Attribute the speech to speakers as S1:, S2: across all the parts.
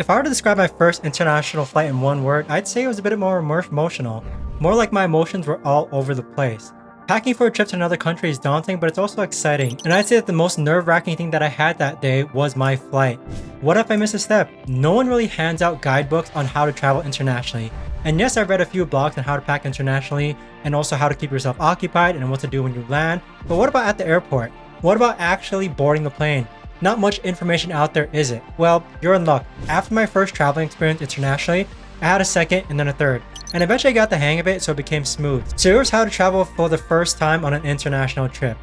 S1: if I were to describe my first international flight in one word, I'd say it was a bit more emotional. More like my emotions were all over the place. Packing for a trip to another country is daunting, but it's also exciting. And I'd say that the most nerve-wracking thing that I had that day was my flight. What if I miss a step? No one really hands out guidebooks on how to travel internationally. And yes, I've read a few blogs on how to pack internationally and also how to keep yourself occupied and what to do when you land. But what about at the airport? What about actually boarding the plane? Not much information out there, is it? Well, you're in luck. After my first traveling experience internationally, I had a second and then a third. And eventually I got the hang of it, so it became smooth. So here's how to travel for the first time on an international trip.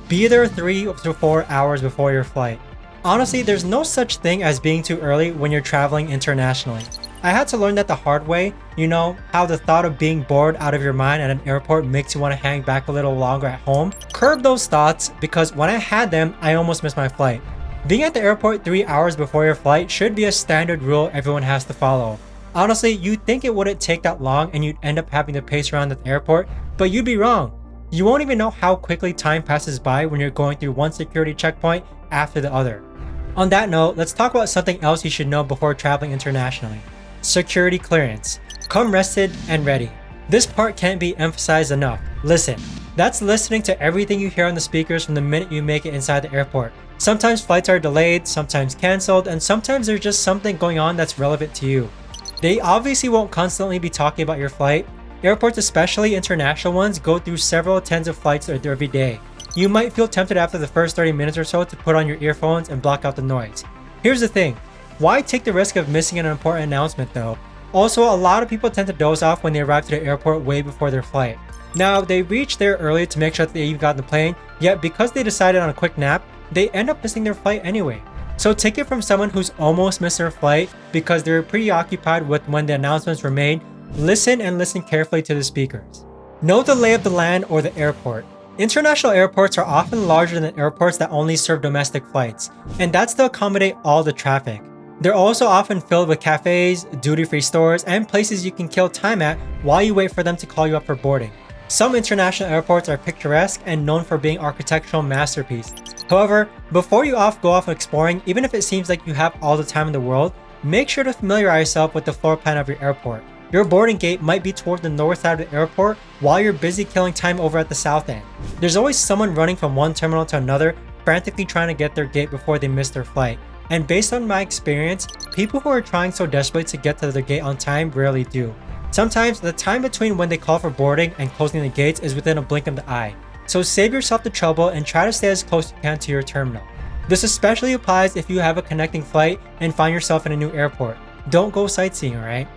S1: Be there 3 to 4 hours before your flight. Honestly, there's no such thing as being too early when you're traveling internationally. I had to learn that the hard way, you know, how the thought of being bored out of your mind at an airport makes you want to hang back a little longer at home. Curb those thoughts, because when I had them, I almost missed my flight. Being at the airport 3 hours before your flight should be a standard rule everyone has to follow. Honestly, you'd think it wouldn't take that long and you'd end up having to pace around at the airport, but you'd be wrong. You won't even know how quickly time passes by when you're going through one security checkpoint after the other. On that note, let's talk about something else you should know before traveling internationally. Security clearance. Come rested and ready. This part can't be emphasized enough. Listen. That's listening to everything you hear on the speakers from the minute you make it inside the airport. Sometimes flights are delayed, sometimes cancelled, and sometimes there's just something going on that's relevant to you. They obviously won't constantly be talking about your flight. Airports, especially international ones, go through several tens of flights every day. You might feel tempted after the first 30 minutes or so to put on your earphones and block out the noise. Here's the thing. Why take the risk of missing an important announcement though? Also, a lot of people tend to doze off when they arrive to the airport way before their flight. Now, they reach there early to make sure that they even got on the plane, yet because they decided on a quick nap, they end up missing their flight anyway. So take it from someone who's almost missed their flight because they were preoccupied with when the announcements were made. Listen and listen carefully to the speakers. Know the lay of the land or the airport. International airports are often larger than airports that only serve domestic flights, and that's to accommodate all the traffic. They're also often filled with cafes, duty-free stores, and places you can kill time at while you wait for them to call you up for boarding. Some international airports are picturesque and known for being architectural masterpieces. However, before you go off exploring, even if it seems like you have all the time in the world, make sure to familiarize yourself with the floor plan of your airport. Your boarding gate might be toward the north side of the airport while you're busy killing time over at the south end. There's always someone running from one terminal to another, frantically trying to get their gate before they miss their flight. And based on my experience, people who are trying so desperately to get to their gate on time rarely do. Sometimes the time between when they call for boarding and closing the gates is within a blink of the eye. So save yourself the trouble and try to stay as close as you can to your terminal. This especially applies if you have a connecting flight and find yourself in a new airport. Don't go sightseeing, alright?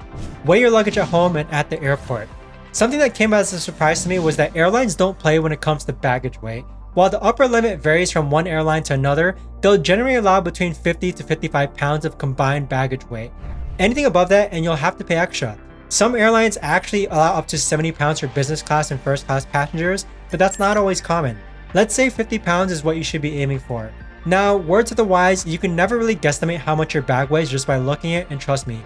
S1: Weigh your luggage at home and at the airport. Something that came as a surprise to me was that airlines don't play when it comes to baggage weight. While the upper limit varies from one airline to another, they'll generally allow between 50 to 55 pounds of combined baggage weight. Anything above that and you'll have to pay extra. Some airlines actually allow up to 70 pounds for business class and first class passengers, but that's not always common. Let's say 50 pounds is what you should be aiming for. Now, word to the wise, you can never really guesstimate how much your bag weighs just by looking at it, and trust me.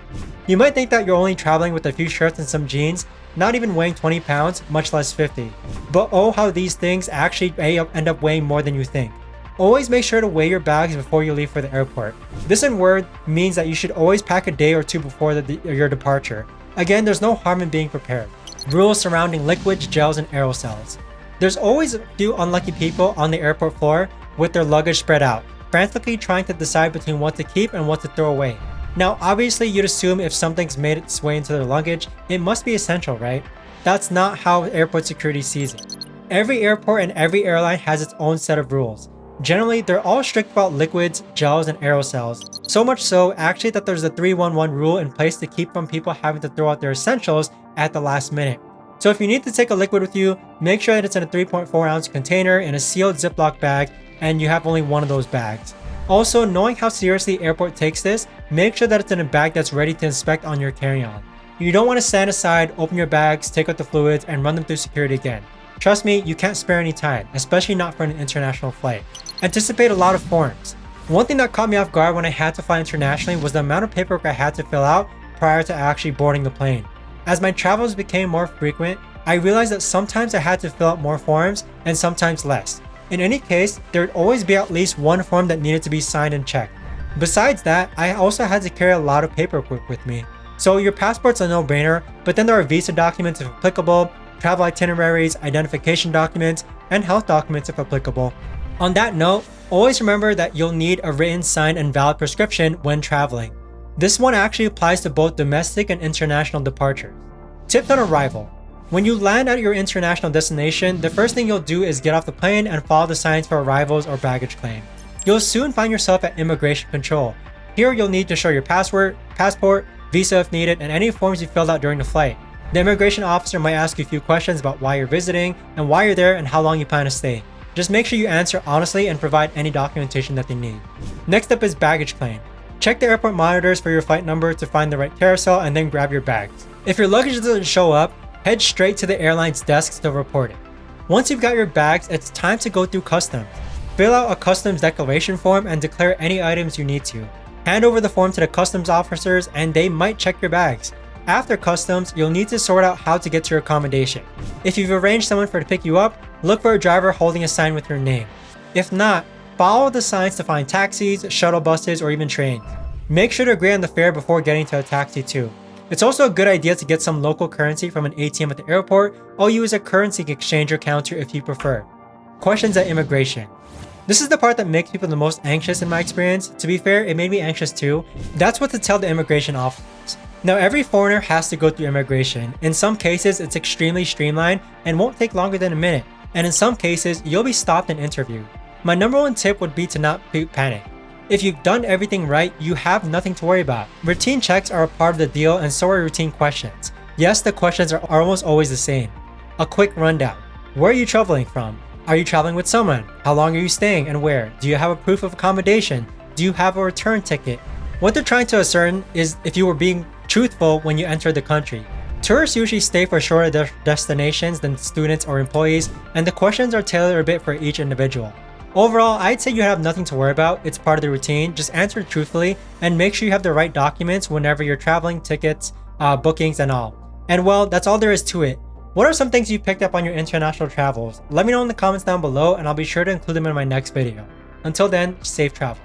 S1: You might think that you're only traveling with a few shirts and some jeans, not even weighing 20 pounds, much less 50. But oh how these things actually end up weighing more than you think. Always make sure to weigh your bags before you leave for the airport. This in word means that you should always pack a day or two before your departure. Again, there's no harm in being prepared. Rules surrounding liquids, gels, and aerosols. There's always a few unlucky people on the airport floor with their luggage spread out, frantically trying to decide between what to keep and what to throw away. Now, obviously you'd assume if something's made its way into their luggage, it must be essential, right? That's not how airport security sees it. Every airport and every airline has its own set of rules. Generally, they're all strict about liquids, gels, and aerosols. So much so, actually, that there's a 3-1-1 rule in place to keep from people having to throw out their essentials at the last minute. So if you need to take a liquid with you, make sure that it's in a 3.4 ounce container in a sealed Ziploc bag and you have only one of those bags. Also, knowing how seriously the airport takes this, make sure that it's in a bag that's ready to inspect on your carry-on. You don't want to stand aside, open your bags, take out the fluids, and run them through security again. Trust me, you can't spare any time, especially not for an international flight. Anticipate a lot of forms. One thing that caught me off guard when I had to fly internationally was the amount of paperwork I had to fill out prior to actually boarding the plane. As my travels became more frequent, I realized that sometimes I had to fill out more forms and sometimes less. In any case, there would always be at least one form that needed to be signed and checked. Besides that, I also had to carry a lot of paperwork with me. So your passport's a no-brainer, but then there are visa documents if applicable, travel itineraries, identification documents, and health documents if applicable. On that note, always remember that you'll need a written, signed, and valid prescription when traveling. This one actually applies to both domestic and international departures. Tips on arrival. When you land at your international destination, the first thing you'll do is get off the plane and follow the signs for arrivals or baggage claim. You'll soon find yourself at immigration control. Here you'll need to show your passport, visa if needed, and any forms you filled out during the flight. The immigration officer might ask you a few questions about why you're visiting and why you're there and how long you plan to stay. Just make sure you answer honestly and provide any documentation that they need. Next up is baggage claim. Check the airport monitors for your flight number to find the right carousel and then grab your bags. If your luggage doesn't show up, head straight to the airline's desks to report it. Once you've got your bags, it's time to go through customs. Fill out a customs declaration form and declare any items you need to. Hand over the form to the customs officers and they might check your bags. After customs, you'll need to sort out how to get to your accommodation. If you've arranged someone to pick you up, look for a driver holding a sign with your name. If not, follow the signs to find taxis, shuttle buses, or even trains. Make sure to agree on the fare before getting to a taxi too. It's also a good idea to get some local currency from an ATM at the airport or use a currency exchanger counter if you prefer. Questions at immigration. This is the part that makes people the most anxious in my experience. To be fair, it made me anxious too. That's what to tell the immigration officers. Now, every foreigner has to go through immigration. In some cases, it's extremely streamlined and won't take longer than a minute. And in some cases, you'll be stopped and interviewed. My number one tip would be to not panic. If you've done everything right, you have nothing to worry about. Routine checks are a part of the deal and so are routine questions. Yes, the questions are almost always the same. A quick rundown. Where are you traveling from? Are you traveling with someone? How long are you staying and where? Do you have a proof of accommodation? Do you have a return ticket? What they're trying to ascertain is if you were being truthful when you entered the country. Tourists usually stay for shorter destinations than students or employees, and the questions are tailored a bit for each individual. Overall, I'd say you have nothing to worry about. It's part of the routine. Just answer truthfully and make sure you have the right documents whenever you're traveling, tickets, bookings, and all. And well, that's all there is to it. What are some things you picked up on your international travels? Let me know in the comments down below and I'll be sure to include them in my next video. Until then, safe travel.